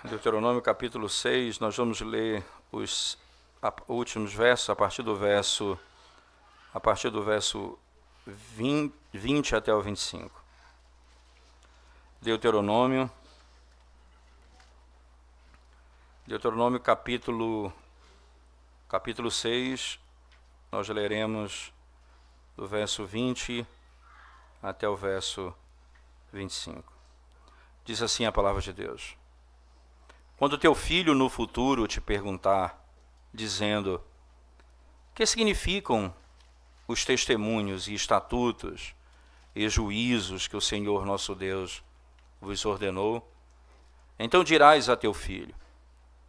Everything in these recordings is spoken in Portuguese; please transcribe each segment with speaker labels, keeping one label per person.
Speaker 1: Deuteronômio capítulo 6, nós vamos ler os últimos versos, a partir do verso 20 até o 25. Deuteronômio capítulo 6, nós leremos do verso 20 até o verso 25. Diz assim a palavra de Deus: Quando teu filho no futuro te perguntar, dizendo: que significam os testemunhos e estatutos e juízos que o Senhor nosso Deus vos ordenou? Então dirás a teu filho: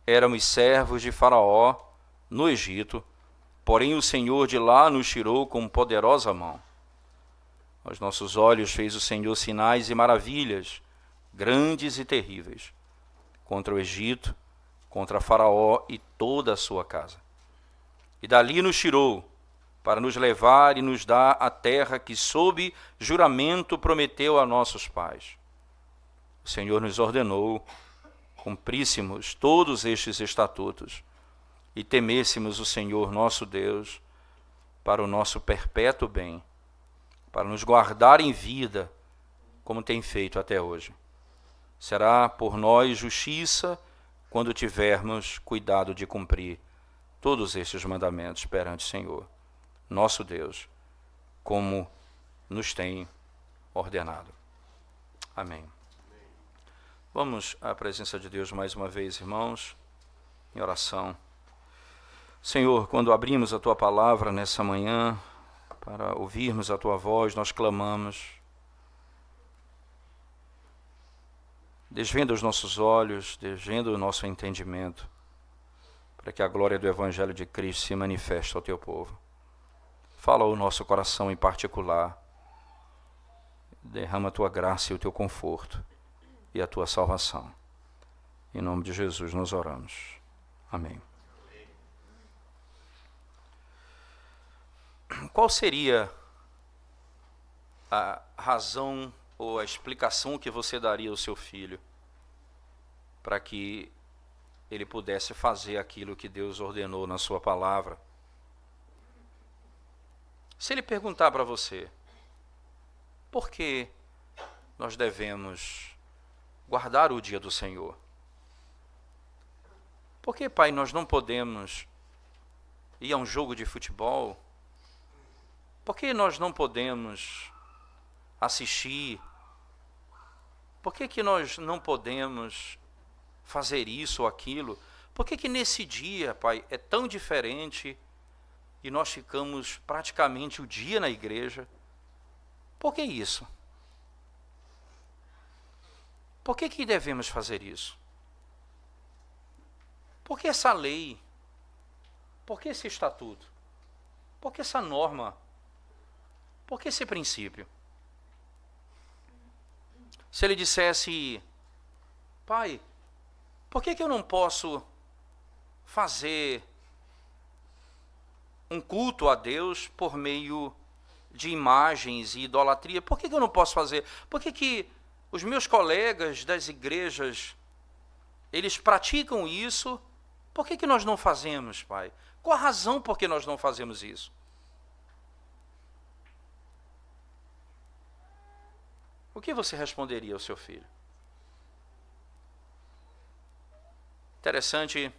Speaker 1: éramos servos de Faraó no Egito, porém o Senhor de lá nos tirou com poderosa mão. Aos nossos olhos fez o Senhor sinais e maravilhas, grandes e terríveis, contra o Egito, contra Faraó e toda a sua casa. E dali nos tirou, para nos levar e nos dar a terra que sob juramento prometeu a nossos pais. O Senhor nos ordenou cumpríssemos todos estes estatutos e temêssemos o Senhor nosso Deus para o nosso perpétuo bem, para nos guardar em vida, como tem feito até hoje. Será por nós justiça quando tivermos cuidado de cumprir todos estes mandamentos perante o Senhor, nosso Deus, como nos tem ordenado. Amém. Vamos à presença de Deus mais uma vez, irmãos, em oração. Senhor, quando abrimos a Tua palavra nessa manhã, para ouvirmos a Tua voz, nós clamamos: desvenda os nossos olhos, desvenda o nosso entendimento, para que a glória do Evangelho de Cristo se manifeste ao Teu povo. Fala ao nosso coração em particular, derrama a Tua graça e o Teu conforto e a Tua salvação. Em nome de Jesus nós oramos. Amém. Qual seria a razão ou a explicação que você daria ao seu filho para que ele pudesse fazer aquilo que Deus ordenou na sua palavra? Se ele perguntar para você: por que nós devemos guardar o dia do Senhor? Por que, pai, nós não podemos ir a um jogo de futebol? Por que nós não podemos assistir? Por que nós não podemos fazer isso ou aquilo? Por que nesse dia, pai, é tão diferente e nós ficamos praticamente o dia na igreja? Por que isso? Por que devemos fazer isso? Por que essa lei? Por que esse estatuto? Por que essa norma? Por que esse princípio? Se ele dissesse: pai, por que eu não posso fazer um culto a Deus por meio de imagens e idolatria? Por que eu não posso fazer? Por que os meus colegas das igrejas, eles praticam isso? Por que nós não fazemos, pai? Qual a razão por que nós não fazemos isso? O que você responderia ao seu filho? Interessante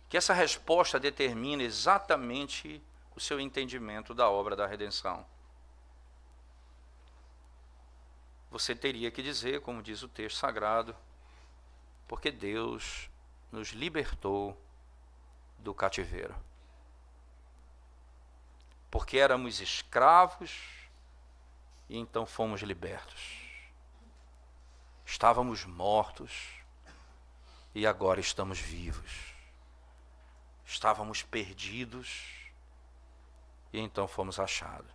Speaker 1: que essa resposta determina exatamente o seu entendimento da obra da redenção. Você teria que dizer, como diz o texto sagrado: porque Deus nos libertou do cativeiro. Porque éramos escravos e então fomos libertos. Estávamos mortos e agora estamos vivos. Estávamos perdidos e então fomos achados.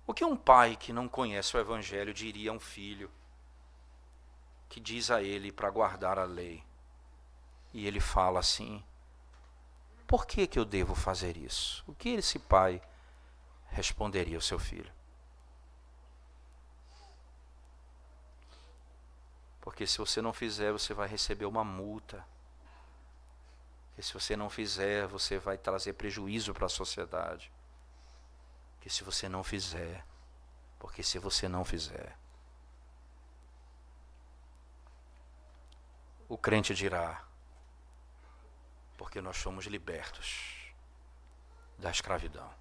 Speaker 1: O que um pai que não conhece o Evangelho diria a um filho que diz a ele para guardar a lei? E ele fala assim: por que eu devo fazer isso? O que esse pai responderia ao seu filho? Porque se você não fizer, você vai receber uma multa. E se você não fizer, você vai trazer prejuízo para a sociedade. Porque se você não fizer, o crente dirá, porque nós somos libertos da escravidão.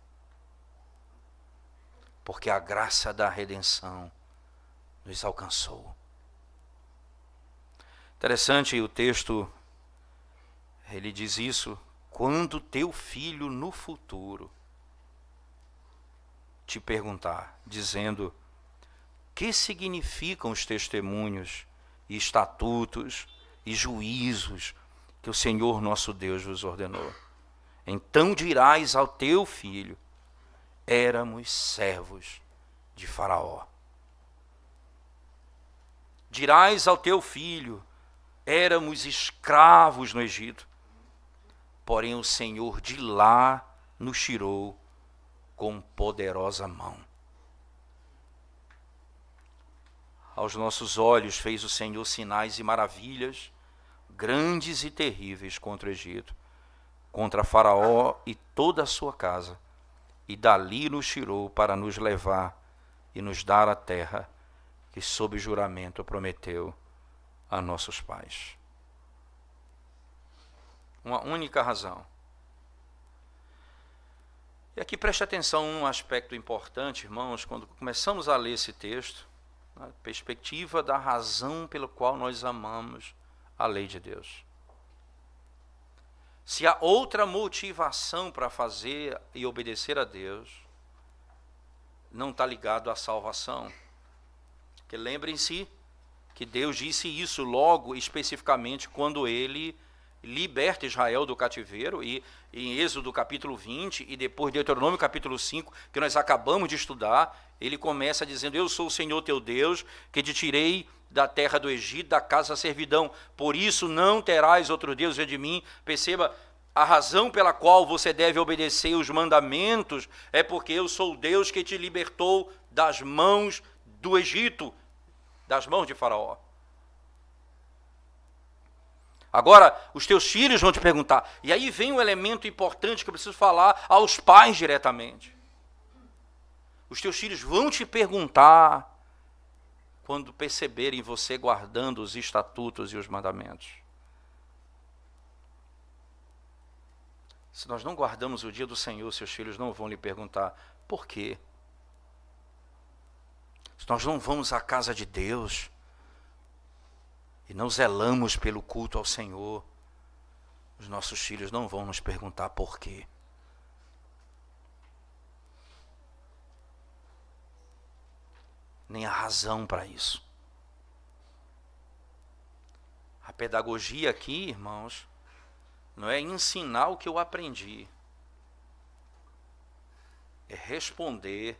Speaker 1: Porque a graça da redenção nos alcançou. Interessante o texto, ele diz isso, quando teu filho no futuro te perguntar, dizendo, que significam os testemunhos e estatutos e juízos que o Senhor nosso Deus vos ordenou? Então dirás ao teu filho, éramos servos de Faraó. Dirás ao teu filho, éramos escravos no Egito, porém o Senhor de lá nos tirou com poderosa mão. Aos nossos olhos fez o Senhor sinais e maravilhas, grandes e terríveis contra o Egito, contra Faraó e toda a sua casa, e dali nos tirou para nos levar e nos dar a terra que sob juramento prometeu a nossos pais. Uma única razão. E aqui preste atenção a um aspecto importante, irmãos, quando começamos a ler esse texto, a perspectiva da razão pela qual nós amamos a lei de Deus. Se há outra motivação para fazer e obedecer a Deus, não está ligado à salvação. Porque lembrem-se que Deus disse isso logo, especificamente, quando ele liberta Israel do cativeiro, e em Êxodo capítulo 20, e depois de Deuteronômio capítulo 5, que nós acabamos de estudar, ele começa dizendo, eu sou o Senhor teu Deus, que te tirei da terra do Egito, da casa da servidão, por isso não terás outro Deus diante de mim. Perceba, a razão pela qual você deve obedecer os mandamentos é porque eu sou o Deus que te libertou das mãos do Egito, das mãos de Faraó. Agora, os teus filhos vão te perguntar, e aí vem um elemento importante que eu preciso falar aos pais diretamente. Os teus filhos vão te perguntar quando perceberem você guardando os estatutos e os mandamentos. Se nós não guardamos o dia do Senhor, seus filhos não vão lhe perguntar por quê. Se nós não vamos à casa de Deus e não zelamos pelo culto ao Senhor, os nossos filhos não vão nos perguntar por quê. Nem a razão para isso. A pedagogia aqui, irmãos, não é ensinar o que eu aprendi, é responder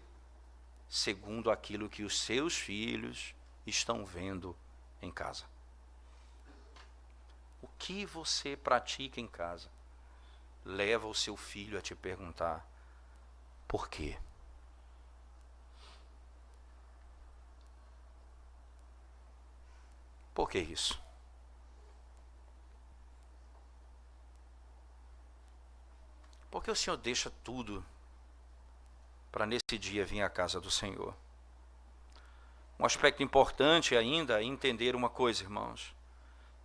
Speaker 1: segundo aquilo que os seus filhos estão vendo em casa. O que você pratica em casa leva o seu filho a te perguntar por quê? Por que isso? Porque o Senhor deixa tudo para nesse dia vir à casa do Senhor. Um aspecto importante ainda é entender uma coisa, irmãos.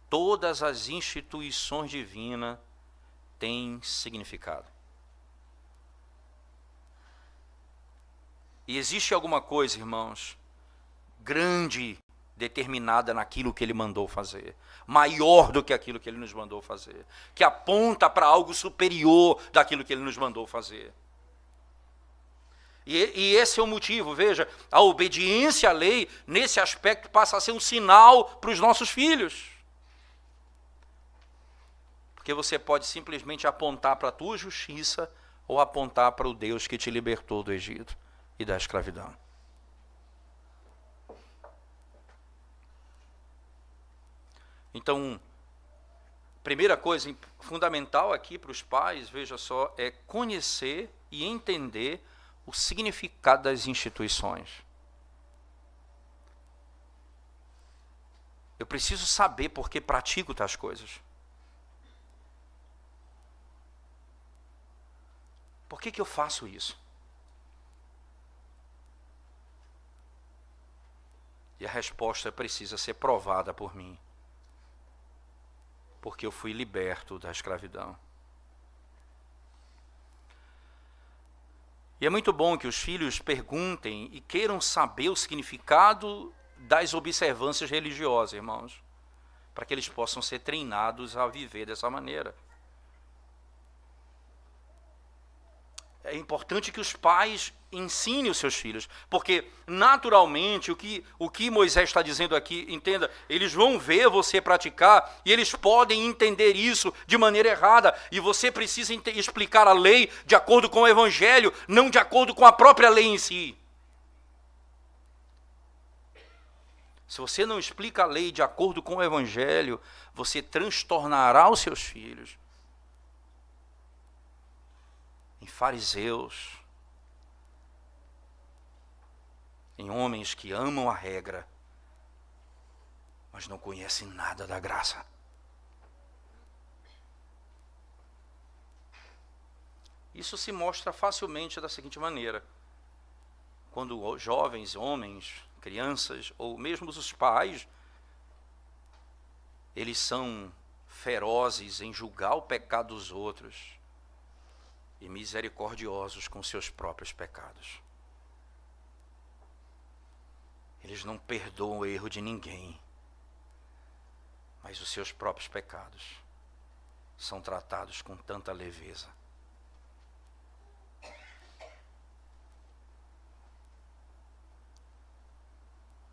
Speaker 1: Todas as instituições divinas têm significado. E existe alguma coisa, irmãos, grande, determinada naquilo que ele mandou fazer, maior do que aquilo que ele nos mandou fazer, que aponta para algo superior daquilo que ele nos mandou fazer. E esse é o motivo, veja, a obediência à lei, nesse aspecto, passa a ser um sinal para os nossos filhos. Porque você pode simplesmente apontar para a tua justiça ou apontar para o Deus que te libertou do Egito e da escravidão. Então, primeira coisa fundamental aqui para os pais, veja só, é conhecer e entender o significado das instituições. Eu preciso saber por que pratico tais coisas. Por que eu faço isso? E a resposta precisa ser provada por mim. Porque eu fui liberto da escravidão. E é muito bom que os filhos perguntem e queiram saber o significado das observâncias religiosas, irmãos, para que eles possam ser treinados a viver dessa maneira. É importante que os pais ensinem os seus filhos, porque naturalmente o que Moisés está dizendo aqui, entenda, eles vão ver você praticar e eles podem entender isso de maneira errada, e você precisa explicar a lei de acordo com o evangelho, não de acordo com a própria lei em si. Se você não explica a lei de acordo com o evangelho, você transtornará os seus filhos em fariseus, em homens que amam a regra, mas não conhecem nada da graça. Isso se mostra facilmente da seguinte maneira: quando jovens, homens, crianças, ou mesmo os pais, eles são ferozes em julgar o pecado dos outros e misericordiosos com seus próprios pecados. Eles não perdoam o erro de ninguém, mas os seus próprios pecados são tratados com tanta leveza.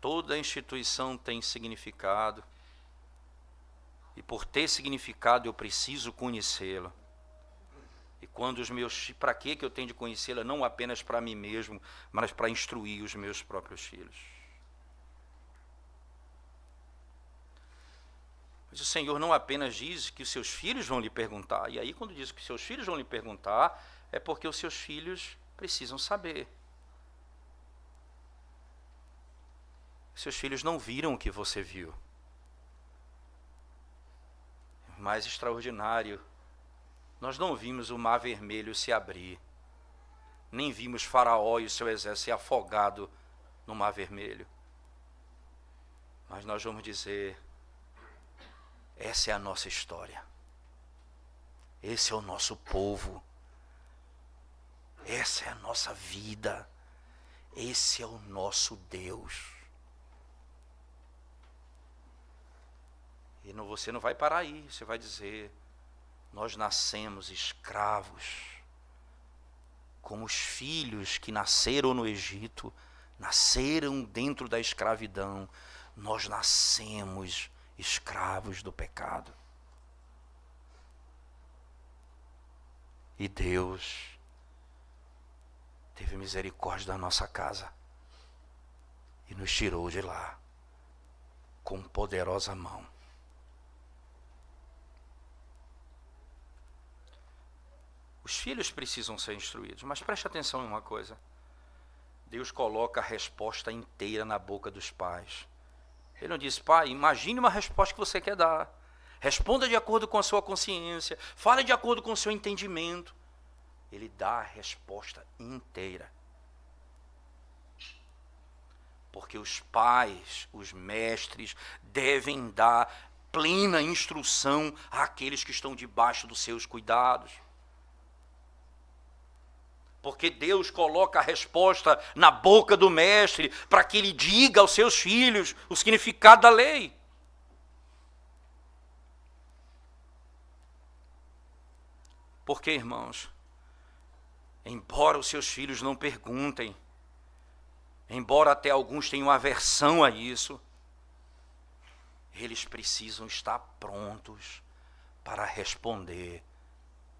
Speaker 1: Toda instituição tem significado, e por ter significado eu preciso conhecê-la. E quando para que eu tenho de conhecê-la? Não apenas para mim mesmo, mas para instruir os meus próprios filhos. Mas o Senhor não apenas diz que os seus filhos vão lhe perguntar. E aí quando diz que os seus filhos vão lhe perguntar, é porque os seus filhos precisam saber. Seus filhos não viram o que você viu. Mais extraordinário, nós não vimos o mar vermelho se abrir, nem vimos Faraó e o seu exército ser afogado no mar vermelho. Mas nós vamos dizer, essa é a nossa história. Esse é o nosso povo. Essa é a nossa vida. Esse é o nosso Deus. E você não vai parar aí, você vai dizer, nós nascemos escravos, como os filhos que nasceram no Egito, nasceram dentro da escravidão, nós nascemos escravos do pecado. E Deus teve misericórdia da nossa casa e nos tirou de lá com poderosa mão. Os filhos precisam ser instruídos, mas preste atenção em uma coisa. Deus coloca a resposta inteira na boca dos pais. Ele não diz, pai, imagine uma resposta que você quer dar. Responda de acordo com a sua consciência. Fale de acordo com o seu entendimento. Ele dá a resposta inteira. Porque os pais, os mestres, devem dar plena instrução àqueles que estão debaixo dos seus cuidados. Porque Deus coloca a resposta na boca do mestre para que ele diga aos seus filhos o significado da lei. Porque, irmãos, embora os seus filhos não perguntem, embora até alguns tenham aversão a isso, eles precisam estar prontos para responder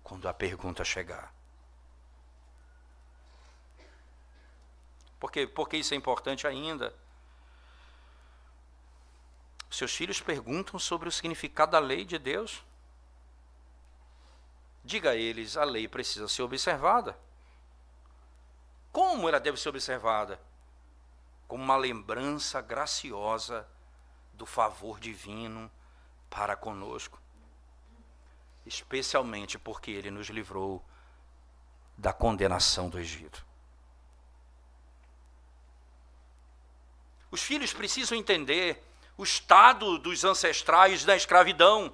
Speaker 1: quando a pergunta chegar. Por que isso é importante ainda? Seus filhos perguntam sobre o significado da lei de Deus. Diga a eles, a lei precisa ser observada. Como ela deve ser observada? Como uma lembrança graciosa do favor divino para conosco, especialmente porque ele nos livrou da condenação do Egito. Os filhos precisam entender o estado dos ancestrais da escravidão.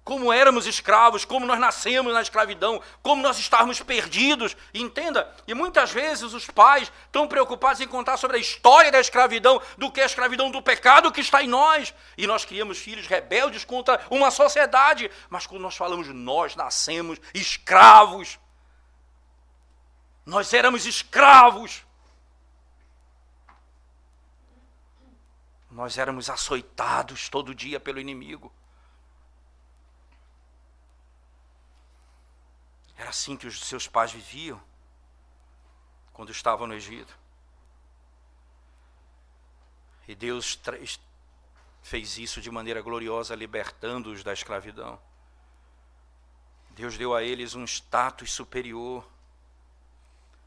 Speaker 1: Como éramos escravos, como nós nascemos na escravidão, como nós estávamos perdidos. Entenda, e muitas vezes os pais estão preocupados em contar sobre a história da escravidão, do que é a escravidão do pecado que está em nós. E nós criamos filhos rebeldes contra uma sociedade. Mas quando nós falamos, nós nascemos escravos. Nós éramos escravos. Nós éramos açoitados todo dia pelo inimigo. Era assim que os seus pais viviam quando estavam no Egito. E Deus fez isso de maneira gloriosa, libertando-os da escravidão. Deus deu a eles um status superior,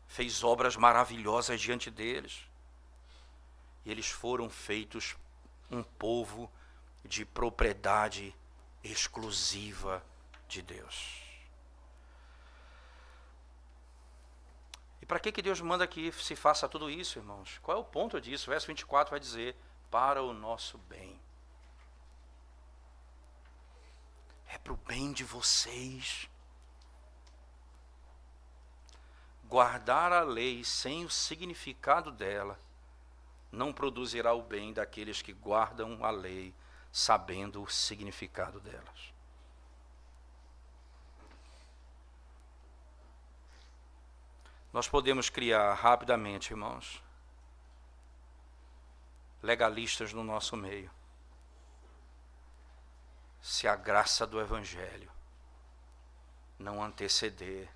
Speaker 1: fez obras maravilhosas diante deles. E eles foram feitos um povo de propriedade exclusiva de Deus. E para que Deus manda que se faça tudo isso, irmãos? Qual é o ponto disso? O verso 24 vai dizer, para o nosso bem. É para o bem de vocês. Guardar a lei sem o significado dela não produzirá o bem daqueles que guardam a lei, sabendo o significado delas. Nós podemos criar rapidamente, irmãos, legalistas no nosso meio, se a graça do Evangelho não anteceder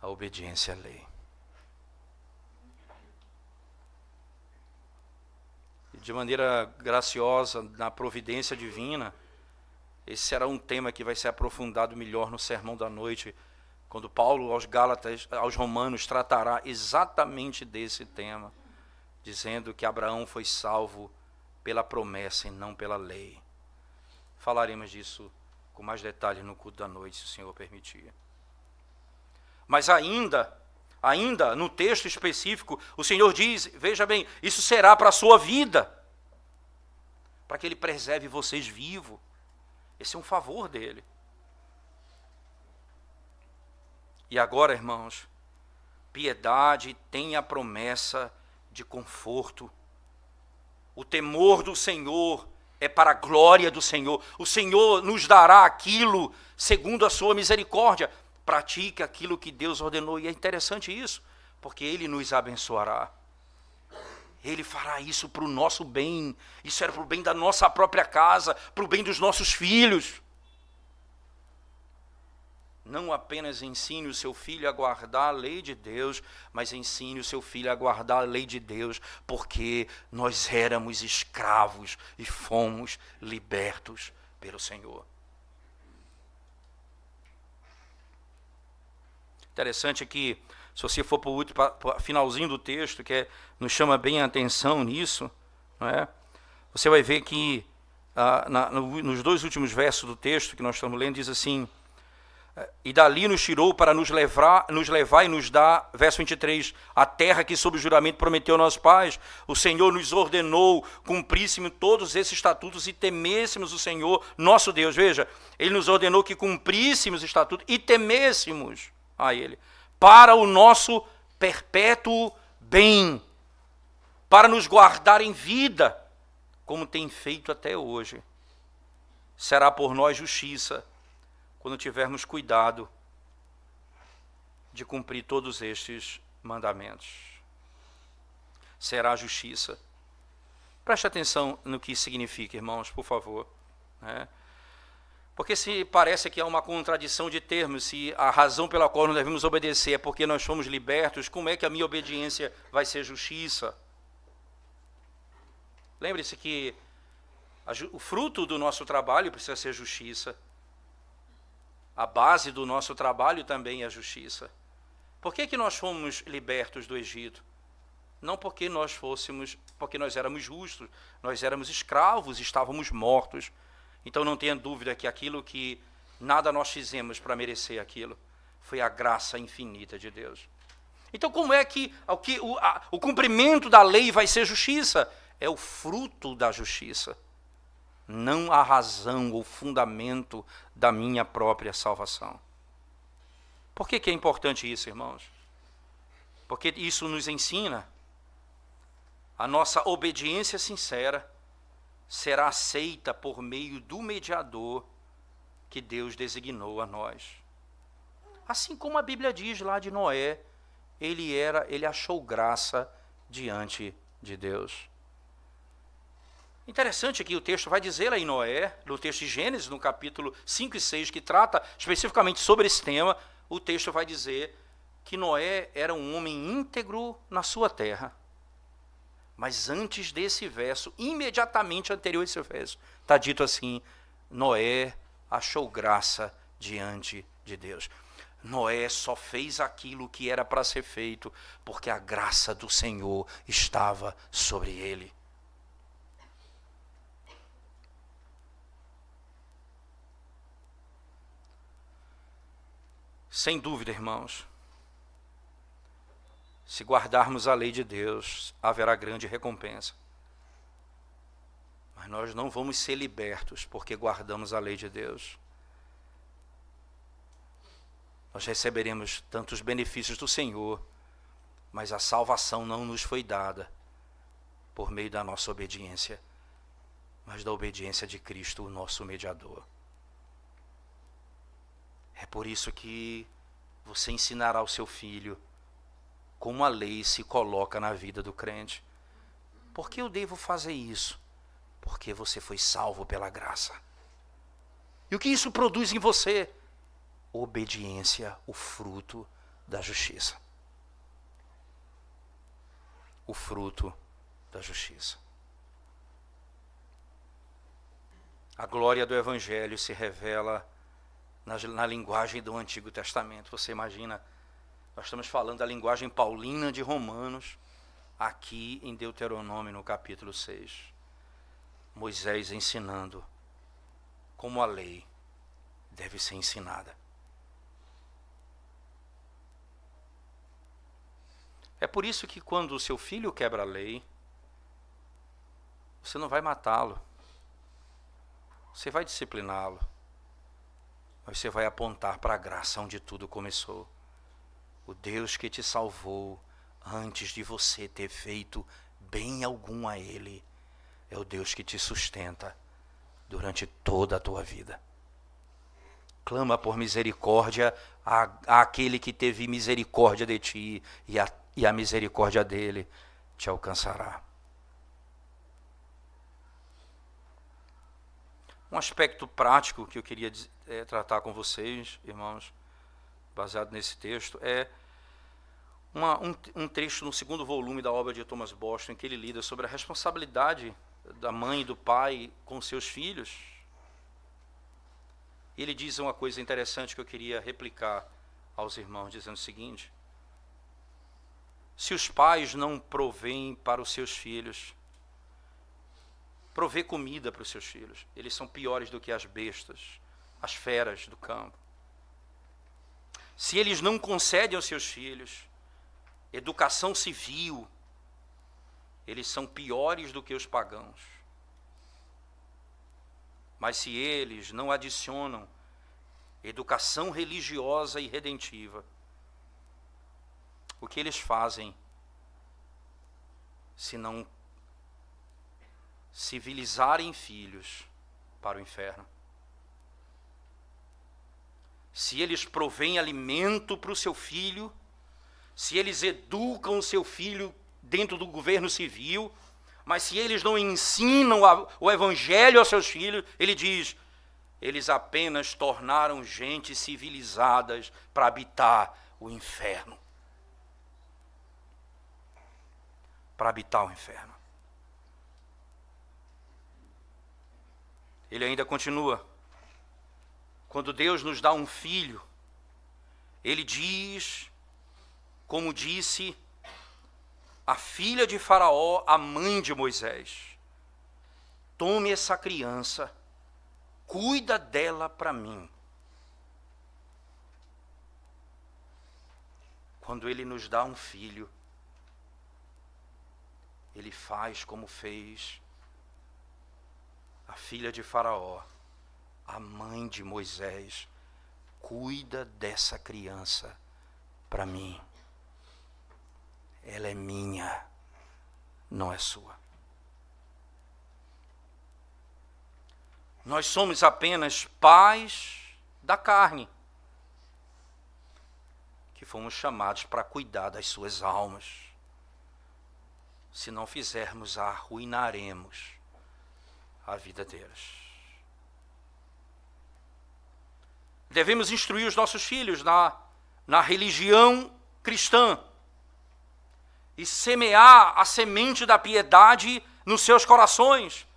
Speaker 1: a obediência à lei. De maneira graciosa, na providência divina, esse será um tema que vai ser aprofundado melhor no Sermão da Noite, quando Paulo aos Gálatas, aos Romanos, tratará exatamente desse tema, dizendo que Abraão foi salvo pela promessa e não pela lei. Falaremos disso com mais detalhes no culto da noite, se o Senhor permitir. Mas ainda no texto específico, o Senhor diz, veja bem, isso será para a sua vida, para que Ele preserve vocês vivos. Esse é um favor dEle. E agora, irmãos, piedade tem a promessa de conforto. O temor do Senhor é para a glória do Senhor. O Senhor nos dará aquilo segundo a sua misericórdia. Pratique aquilo que Deus ordenou. E é interessante isso, porque Ele nos abençoará. Ele fará isso para o nosso bem. Isso era para o bem da nossa própria casa, para o bem dos nossos filhos. Não apenas ensine o seu filho a guardar a lei de Deus, mas ensine o seu filho a guardar a lei de Deus, porque nós éramos escravos e fomos libertos pelo Senhor. Interessante que, se você for para o finalzinho do texto, que nos chama bem a atenção nisso, não é? Você vai ver que nos dois últimos versos do texto que nós estamos lendo, diz assim, e dali nos tirou para nos levar e nos dar, verso 23, a terra que sob o juramento prometeu aos nossos pais. O Senhor nos ordenou, cumpríssemos todos esses estatutos e temêssemos o Senhor, nosso Deus. Veja, Ele nos ordenou que cumpríssemos os estatutos e temêssemos a Ele, para o nosso perpétuo bem, para nos guardar em vida, como tem feito até hoje. Será por nós justiça, quando tivermos cuidado de cumprir todos estes mandamentos. Será justiça. Preste atenção no que significa, irmãos, por favor. Porque se parece que há uma contradição de termos, se a razão pela qual nós devemos obedecer é porque nós fomos libertos, como é que a minha obediência vai ser justiça? Lembre-se que o fruto do nosso trabalho precisa ser justiça. A base do nosso trabalho também é a justiça. Por que nós fomos libertos do Egito? Não porque porque nós éramos justos, nós éramos escravos, estávamos mortos. Então não tenha dúvida que aquilo que nada nós fizemos para merecer aquilo, foi a graça infinita de Deus. Então como é que o cumprimento da lei vai ser justiça? É o fruto da justiça, não a razão ou fundamento da minha própria salvação. Por que é importante isso, irmãos? Porque isso nos ensina a nossa obediência sincera será aceita por meio do mediador que Deus designou a nós. Assim como a Bíblia diz lá de Noé, ele achou graça diante de Deus. Interessante que o texto vai dizer lá em Noé, no texto de Gênesis, no capítulo 5 e 6, que trata especificamente sobre esse tema, o texto vai dizer que Noé era um homem íntegro na sua terra. Mas antes desse verso, imediatamente anterior a esse verso, está dito assim: Noé achou graça diante de Deus. Noé só fez aquilo que era para ser feito, porque a graça do Senhor estava sobre ele. Sem dúvida, irmãos, se guardarmos a lei de Deus, haverá grande recompensa. Mas nós não vamos ser libertos porque guardamos a lei de Deus. Nós receberemos tantos benefícios do Senhor, mas a salvação não nos foi dada por meio da nossa obediência, mas da obediência de Cristo, o nosso mediador. É por isso que você ensinará ao seu filho como a lei se coloca na vida do crente. Por que eu devo fazer isso? Porque você foi salvo pela graça. E o que isso produz em você? Obediência, o fruto da justiça. O fruto da justiça. A glória do Evangelho se revela na linguagem do Antigo Testamento. Você imagina, nós estamos falando da linguagem paulina de Romanos, aqui em Deuteronômio, no capítulo 6. Moisés ensinando como a lei deve ser ensinada. É por isso que quando o seu filho quebra a lei, você não vai matá-lo, você vai discipliná-lo, mas você vai apontar para a graça onde tudo começou. O Deus que te salvou antes de você ter feito bem algum a Ele, é o Deus que te sustenta durante toda a tua vida. Clama por misericórdia àquele que teve misericórdia de ti, e a misericórdia dele te alcançará. Um aspecto prático que eu queria tratar com vocês, irmãos, baseado nesse texto, é um trecho no segundo volume da obra de Thomas Boston, em que ele lida sobre a responsabilidade da mãe e do pai com seus filhos. Ele diz uma coisa interessante que eu queria replicar aos irmãos, dizendo o seguinte: se os pais não provêem para os seus filhos, prover comida para os seus filhos, eles são piores do que as bestas, as feras do campo. Se eles não concedem aos seus filhos educação civil, eles são piores do que os pagãos. Mas se eles não adicionam educação religiosa e redentiva, o que eles fazem se não civilizarem filhos para o inferno? Se eles provêm alimento para o seu filho, se eles educam o seu filho dentro do governo civil, mas se eles não ensinam o evangelho aos seus filhos, ele diz, eles apenas tornaram gente civilizadas para habitar o inferno. Para habitar o inferno. Ele ainda continua. Quando Deus nos dá um filho, Ele diz, como disse a filha de Faraó, a mãe de Moisés: tome essa criança, cuida dela para mim. Quando ele nos dá um filho, ele faz como fez a filha de Faraó, a mãe de Moisés: cuida dessa criança para mim. Ela é minha, não é sua. Nós somos apenas pais da carne, que fomos chamados para cuidar das suas almas. Se não fizermos, arruinaremos a vida deles. Devemos instruir os nossos filhos na religião cristã e semear a semente da piedade nos seus corações,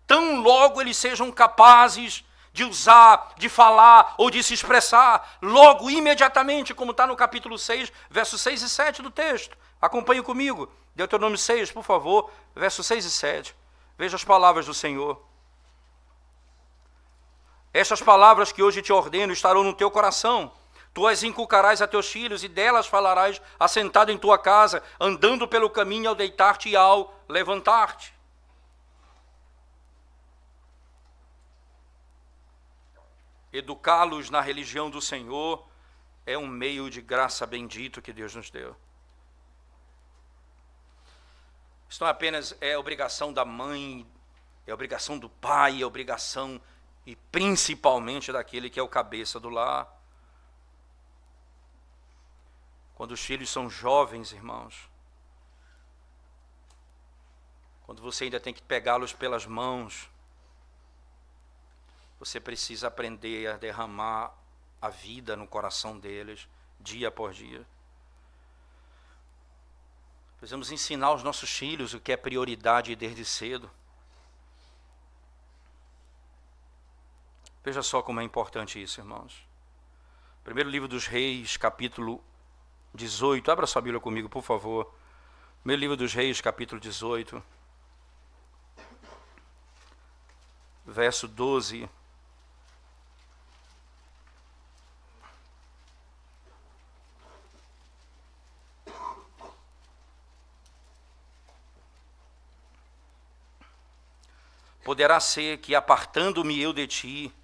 Speaker 1: tão logo eles sejam capazes de usar, de falar ou de se expressar, logo, imediatamente, como está no capítulo 6, versos 6 e 7 do texto. Acompanhe comigo, Deuteronômio 6, por favor, versos 6 e 7. Veja as palavras do Senhor. Estas palavras que hoje te ordeno estarão no teu coração. Tu as inculcarás a teus filhos, e delas falarás assentado em tua casa, andando pelo caminho ao deitar-te e ao levantar-te. Educá-los na religião do Senhor é um meio de graça bendito que Deus nos deu. Isso não apenas é obrigação da mãe, é obrigação do pai, é obrigação e principalmente daquele que é o cabeça do lar. Quando os filhos são jovens, irmãos, quando você ainda tem que pegá-los pelas mãos, você precisa aprender a derramar a vida no coração deles, dia após dia. Precisamos ensinar aos nossos filhos o que é prioridade desde cedo. Veja só como é importante isso, irmãos. Primeiro livro dos Reis, capítulo 18. Abra sua Bíblia comigo, por favor. Primeiro livro dos Reis, capítulo 18. Verso 12. Poderá ser que, apartando-me eu de ti,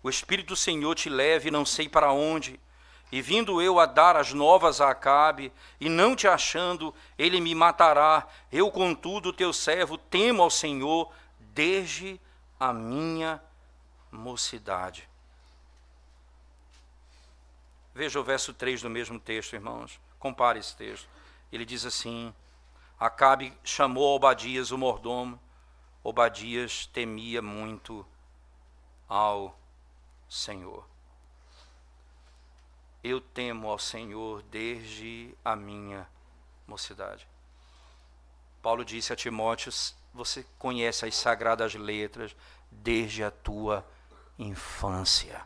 Speaker 1: o Espírito do Senhor te leve não sei para onde, e vindo eu a dar as novas a Acabe, e não te achando, ele me matará. Eu, contudo, teu servo, temo ao Senhor desde a minha mocidade. Veja o verso 3 do mesmo texto, irmãos. Compare esse texto. Ele diz assim: Acabe chamou Obadias, o mordomo. Obadias temia muito ao Senhor. Eu temo ao Senhor desde a minha mocidade. Paulo disse a Timóteo: você conhece as sagradas letras desde a tua infância.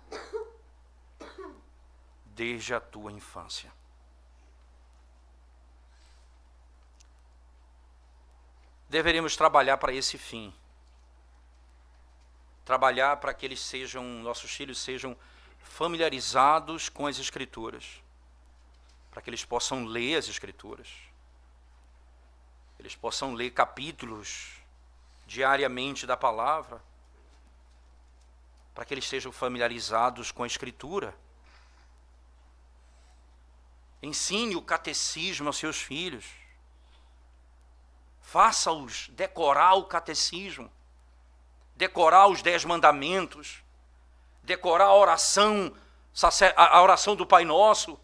Speaker 1: Desde a tua infância. Deveríamos trabalhar para esse fim. Trabalhar para que eles sejam, nossos filhos sejam familiarizados com as Escrituras. Para que eles possam ler as Escrituras. Eles possam ler capítulos diariamente da palavra. Para que eles sejam familiarizados com a Escritura. Ensine o catecismo aos seus filhos. Faça-os decorar o catecismo, decorar os 10 mandamentos, decorar a oração do Pai Nosso.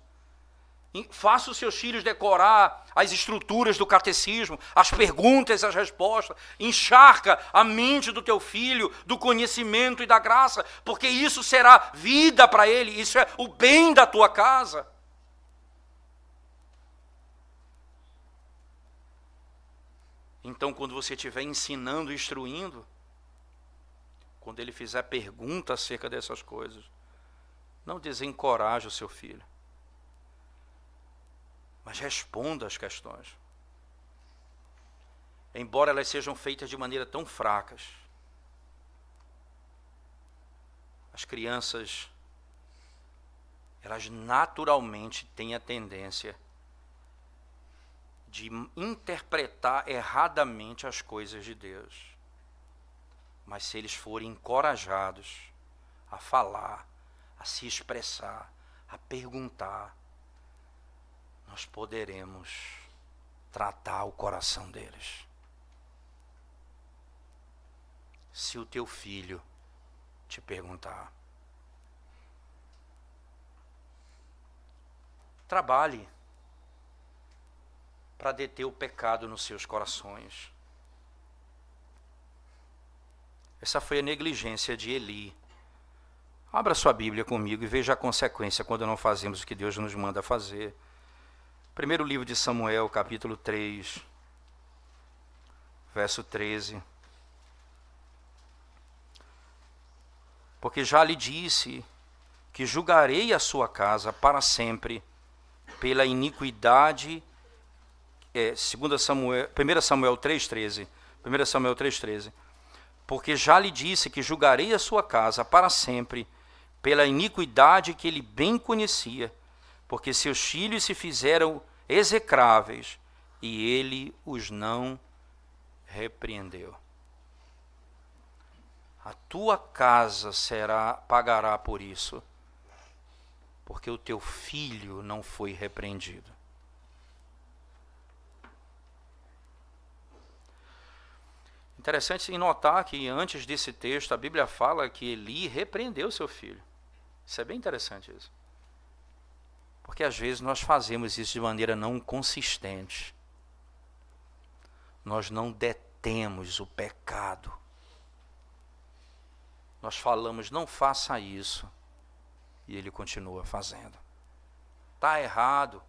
Speaker 1: Faça os seus filhos decorar as estruturas do catecismo, as perguntas e as respostas. Encharca a mente do teu filho do conhecimento e da graça, porque isso será vida para ele, isso é o bem da tua casa. Então, quando você estiver ensinando e instruindo, quando ele fizer pergunta acerca dessas coisas, não desencoraje o seu filho, mas responda às questões. embora elas sejam feitas de maneira tão fracas, as crianças, elas naturalmente têm a tendência de interpretar erradamente as coisas de Deus. Mas se eles forem encorajados a falar, a se expressar, a perguntar, nós poderemos tratar o coração deles. Se o teu filho te perguntar, trabalhe para deter o pecado nos seus corações. Essa foi a negligência de Eli. Abra sua Bíblia comigo e veja a consequência quando não fazemos o que Deus nos manda fazer. Primeiro livro de Samuel, capítulo 3, verso 13. Porque já lhe disse que julgarei a sua casa para sempre pela iniquidade. 1 Samuel 3,13. 1 Samuel 3,13. Porque já lhe disse que julgarei a sua casa para sempre pela iniquidade que ele bem conhecia, porque seus filhos se fizeram execráveis e ele os não repreendeu. A tua casa pagará por isso, porque o teu filho não foi repreendido. Interessante em notar que antes desse texto a Bíblia fala que Eli repreendeu seu filho. Isso é bem interessante isso. Porque às vezes nós fazemos isso de maneira não consistente. Nós não detemos o pecado. Nós falamos, não faça isso. E ele continua fazendo. Está errado,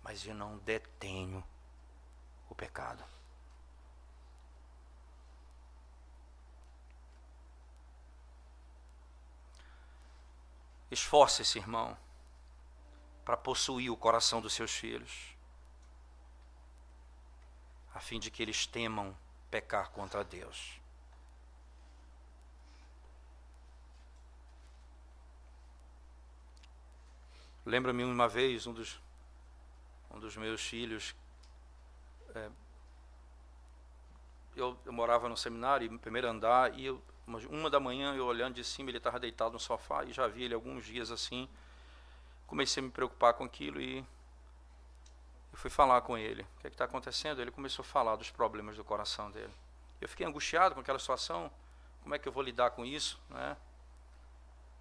Speaker 1: mas eu não detenho o pecado. Esforce-se, irmão, para possuir o coração dos seus filhos, a fim de que eles temam pecar contra Deus. Lembro-me uma vez, um dos meus filhos, eu morava no seminário, no primeiro andar, e 1h eu olhando de cima, ele estava deitado no sofá, e já vi ele alguns dias assim. Comecei a me preocupar com aquilo e eu fui falar com ele. O que está acontecendo? Ele começou a falar dos problemas do coração dele. Eu fiquei angustiado com aquela situação. Como é que eu vou lidar com isso, né?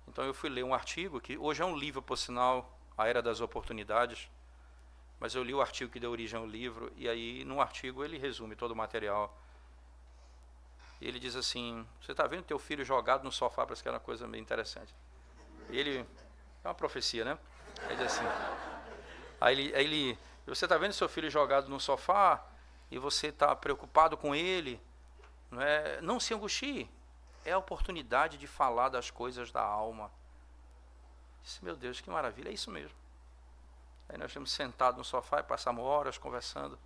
Speaker 1: Então eu fui ler um artigo, que hoje é um livro, por sinal, A Era das Oportunidades, mas eu li o artigo que deu origem ao livro, e aí no artigo ele resume todo o material. E ele diz assim, você está vendo teu filho jogado no sofá? Parece que era uma coisa meio interessante. E ele, é uma profecia, né? Ele diz assim, aí você está vendo seu filho jogado no sofá e você está preocupado com ele, não é? Não se angustie, é a oportunidade de falar das coisas da alma. Eu disse, meu Deus, que maravilha, é isso mesmo. Aí nós estamos sentados no sofá e passamos horas conversando,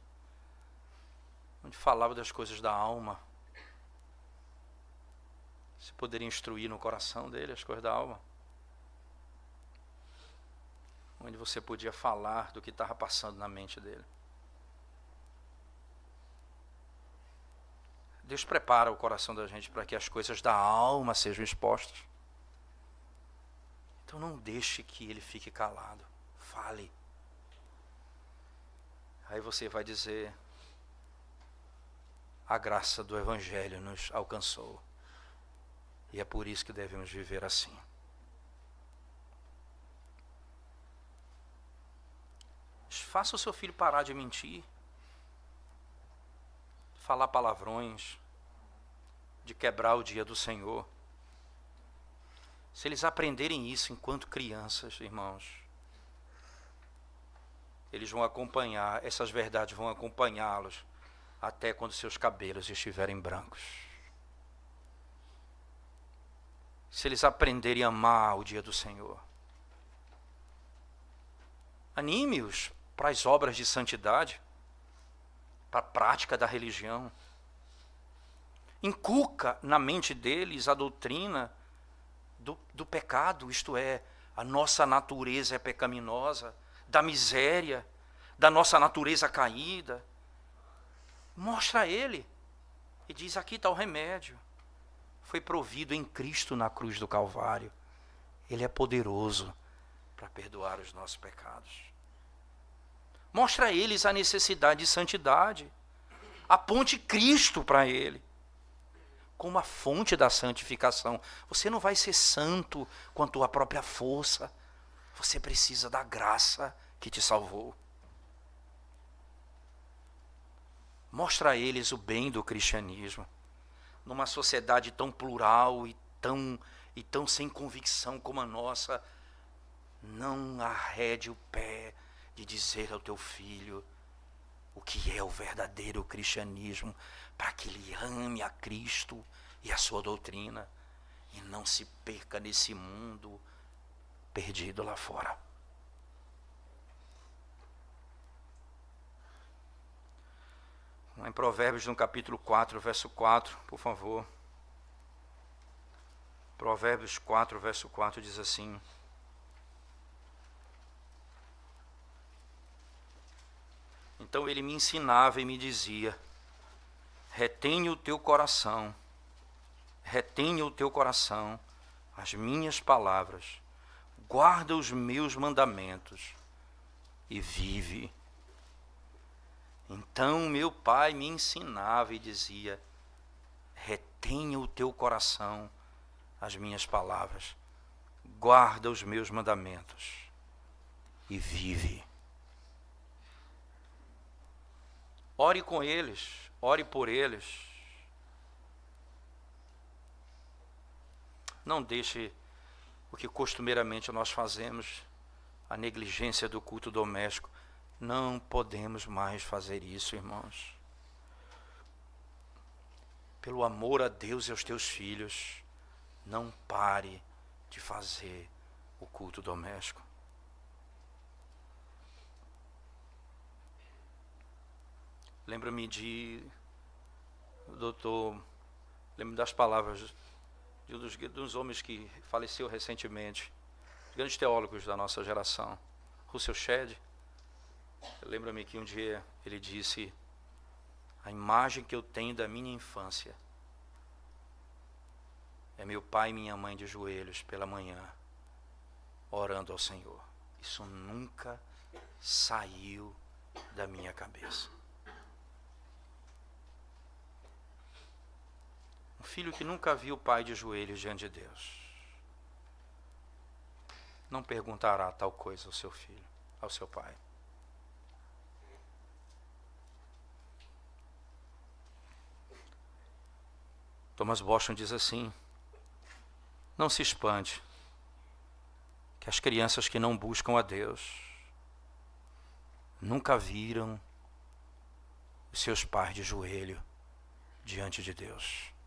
Speaker 1: onde falava das coisas da alma. Você poderia instruir no coração dele as coisas da alma. Onde você podia falar do que estava passando na mente dele. Deus prepara o coração da gente para que as coisas da alma sejam expostas. Então não deixe que ele fique calado. Fale. Aí você vai dizer, a graça do Evangelho nos alcançou. E é por isso que devemos viver assim. Faça o seu filho parar de mentir, falar palavrões, de quebrar o dia do Senhor. Se eles aprenderem isso enquanto crianças, irmãos, eles vão acompanhar, essas verdades vão acompanhá-los até quando seus cabelos estiverem brancos. Se eles aprenderem a amar o dia do Senhor, anime-os para as obras de santidade. para a prática da religião. Inculca na mente deles a doutrina do pecado, isto é, a nossa natureza é pecaminosa, da miséria, da nossa natureza caída. Mostra a ele e diz: aqui está o remédio. Foi provido em Cristo na cruz do Calvário. Ele é poderoso para perdoar os nossos pecados. Mostra a eles a necessidade de santidade. Aponte Cristo para ele como a fonte da santificação. Você não vai ser santo com a tua própria força. Você precisa da graça que te salvou. Mostra a eles o bem do cristianismo. Numa sociedade tão plural e tão sem convicção como a nossa, não arrede o pé de dizer ao teu filho o que é o verdadeiro cristianismo, para que ele ame a Cristo e a sua doutrina e não se perca nesse mundo perdido lá fora. Em Provérbios, no capítulo 4, verso 4, por favor. Provérbios 4, verso 4 diz assim: então ele me ensinava e me dizia: retenha o teu coração, as minhas palavras, guarda os meus mandamentos e vive. Então meu pai me ensinava e dizia: retenha o teu coração, as minhas palavras, guarda os meus mandamentos e vive. Ore com eles, ore por eles. Não deixe o que costumeiramente nós fazemos, a negligência do culto doméstico. Não podemos mais fazer isso, irmãos. Pelo amor a Deus e aos teus filhos, não pare de fazer o culto doméstico. Lembro-me lembro das palavras de um dos homens que faleceu recentemente, grandes teólogos da nossa geração, Russell Shedd. Lembra-me que um dia ele disse: a imagem que eu tenho da minha infância é meu pai e minha mãe de joelhos pela manhã, orando ao Senhor. Isso nunca saiu da minha cabeça. Um filho que nunca viu o pai de joelhos diante de Deus não perguntará tal coisa ao seu filho, ao seu pai. Thomas Boston diz assim: não se espante que as crianças que não buscam a Deus nunca viram os seus pais de joelho diante de Deus.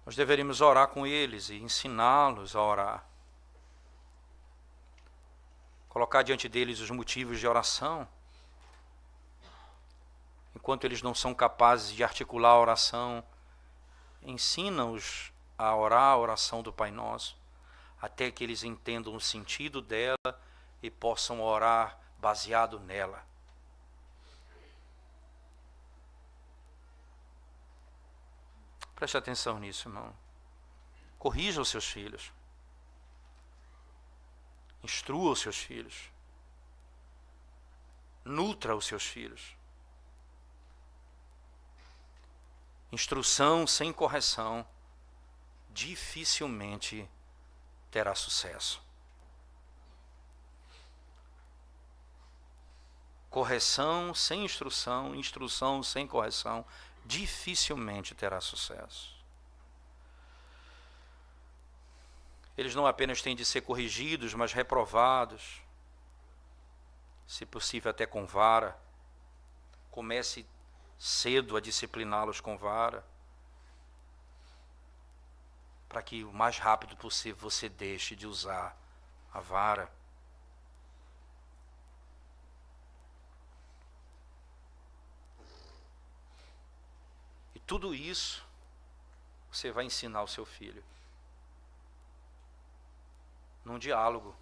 Speaker 1: Nós deveríamos orar com eles e ensiná-los a orar. Colocar diante deles os motivos de oração. Enquanto eles não são capazes de articular a oração, ensina-os a orar a oração do Pai Nosso, até que eles entendam o sentido dela e possam orar baseado nela. Preste atenção nisso, irmão. Corrija os seus filhos. Instrua os seus filhos. Nutra os seus filhos. Instrução sem correção dificilmente terá sucesso. Correção sem instrução, instrução sem correção, dificilmente terá sucesso. Eles não apenas têm de ser corrigidos, mas reprovados, se possível até com vara. Comece cedo a discipliná-los com vara, para que o mais rápido possível você deixe de usar a vara. E tudo isso você vai ensinar ao seu filho. Num diálogo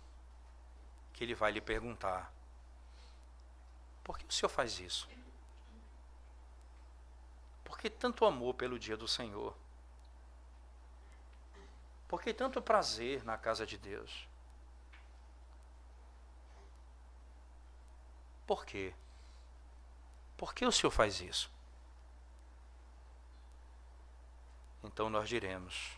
Speaker 1: que ele vai lhe perguntar: por que o Senhor faz isso? Por que tanto amor pelo dia do Senhor? Por que tanto prazer na casa de Deus? Por quê? Por que o Senhor faz isso? Então nós diremos: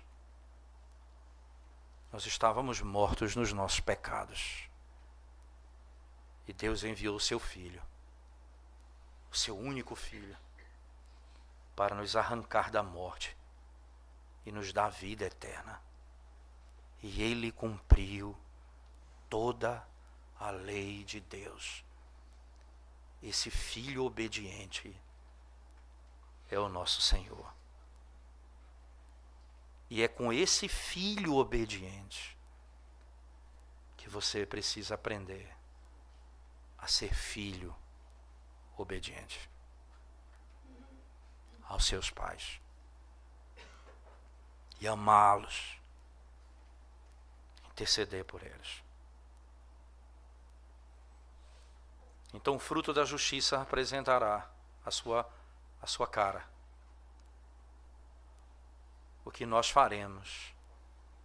Speaker 1: nós estávamos mortos nos nossos pecados. E Deus enviou o seu Filho, o seu único Filho, para nos arrancar da morte e nos dar vida eterna. E Ele cumpriu toda a lei de Deus. Esse Filho obediente é o nosso Senhor. E é com esse Filho obediente que você precisa aprender a ser filho obediente aos seus pais e amá-los, interceder por eles. Então o fruto da justiça apresentará a sua cara. O que nós faremos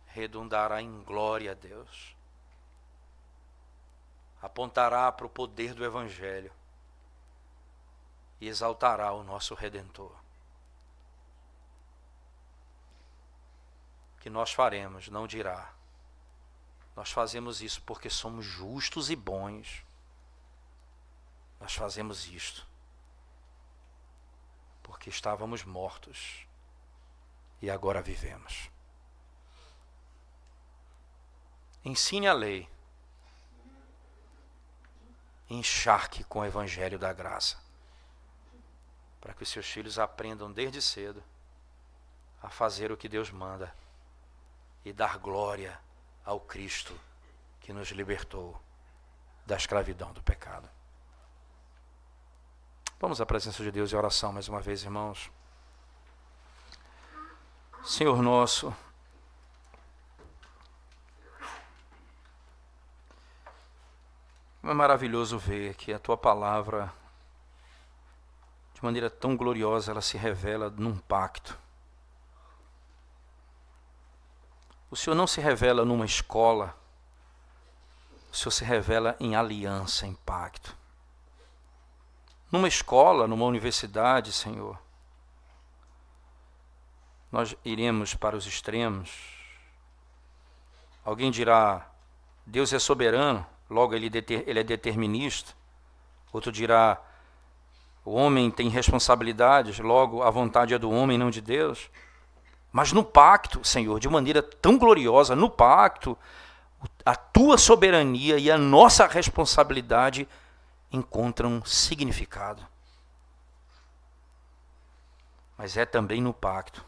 Speaker 1: redundará em glória a Deus. Apontará para o poder do Evangelho e exaltará o nosso Redentor. O que nós faremos não dirá: nós fazemos isso porque somos justos e bons. Nós fazemos isto porque estávamos mortos e agora vivemos. Ensine a lei. Encharque com o Evangelho da graça, para que os seus filhos aprendam desde cedo a fazer o que Deus manda e dar glória ao Cristo que nos libertou da escravidão do pecado. Vamos à presença de Deus em oração mais uma vez, irmãos. Senhor nosso, é maravilhoso ver que a Tua palavra, de maneira tão gloriosa, ela se revela num pacto. O Senhor não se revela numa escola, o Senhor se revela em aliança, em pacto. Numa escola, numa universidade, Senhor, nós iremos para os extremos. Alguém dirá: Deus é soberano, logo ele é determinista. Outro dirá: o homem tem responsabilidades, logo a vontade é do homem, não de Deus. Mas no pacto, Senhor, de maneira tão gloriosa, no pacto, a Tua soberania e a nossa responsabilidade encontram significado. Mas é também no pacto.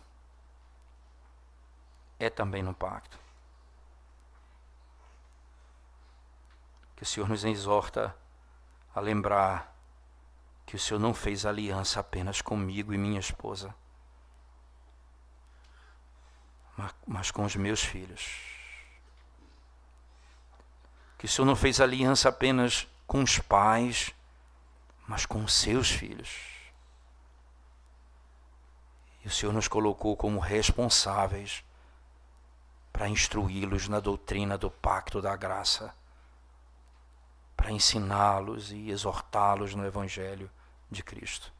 Speaker 1: É também no pacto que o Senhor nos exorta a lembrar que o Senhor não fez aliança apenas comigo e minha esposa, mas com os meus filhos. Que o Senhor não fez aliança apenas com os pais, mas com os seus filhos. E o Senhor nos colocou como responsáveis para instruí-los na doutrina do pacto da graça, para ensiná-los e exortá-los no Evangelho de Cristo.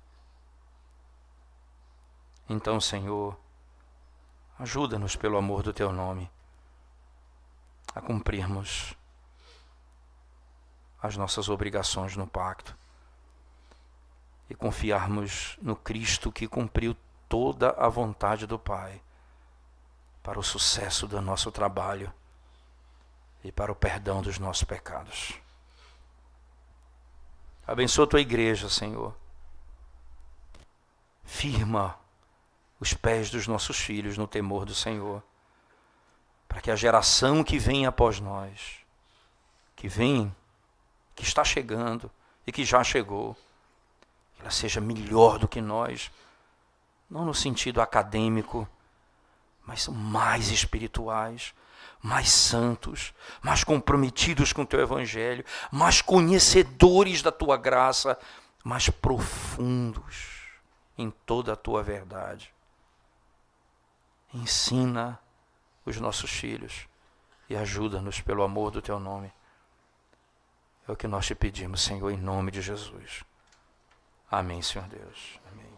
Speaker 1: Então, Senhor, ajuda-nos pelo amor do Teu nome a cumprirmos as nossas obrigações no pacto e confiarmos no Cristo que cumpriu toda a vontade do Pai para o sucesso do nosso trabalho e para o perdão dos nossos pecados. Abençoa a Tua igreja, Senhor. Firma os pés dos nossos filhos no temor do Senhor, para que a geração que vem após nós que vem, que está chegando e que já chegou, que ela seja melhor do que nós, não no sentido acadêmico, mas mais espirituais, mais santos, mais comprometidos com o teu evangelho, mais conhecedores da tua graça, mais profundos em toda a tua verdade. Ensina os nossos filhos e ajuda-nos pelo amor do teu nome. É o que nós te pedimos, Senhor, em nome de Jesus. Amém, Senhor Deus. Amém.